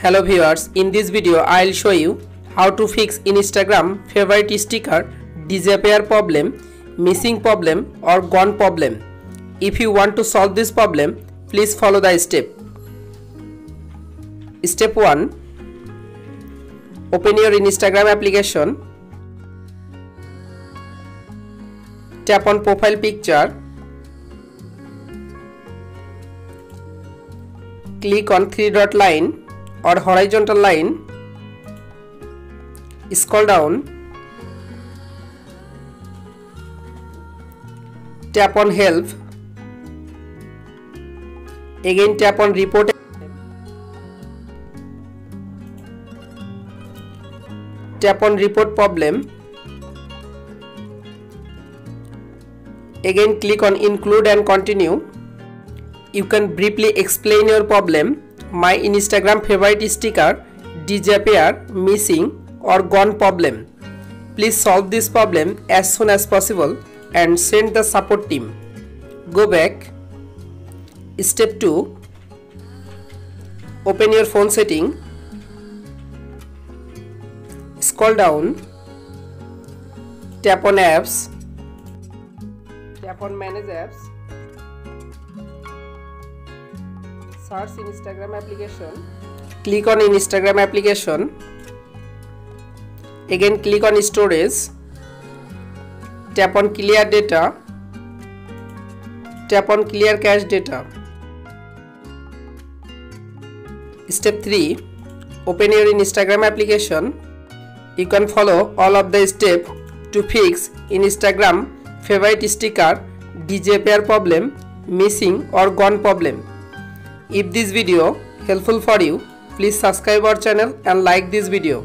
Hello viewers, in this video I'll show you how to fix Instagram favorite sticker disappear problem, missing problem or gone problem. If you want to solve this problem, please follow the step. Step 1. Open your Instagram application. Tap on profile picture. Click on three-dot line or horizontal line. Scroll down. Tap on help. Again tap on report. Tap on report problem. Again click on include and continue. You can briefly explain your problem. My Instagram favorite sticker disappear, missing or gone problem. Please solve this problem as soon as possible and send the support team. Go back. Step 2. Open your phone setting. Scroll down. Tap on apps. Tap on manage apps. Search Instagram application. Click on Instagram application. Again click on storage. Tap on clear data. Tap on clear cache data. Step 3. Open your Instagram application. You can follow all of the steps to fix Instagram favorite sticker disappear problem, missing or gone problem. If this video helpful for you, please subscribe our channel and like this video.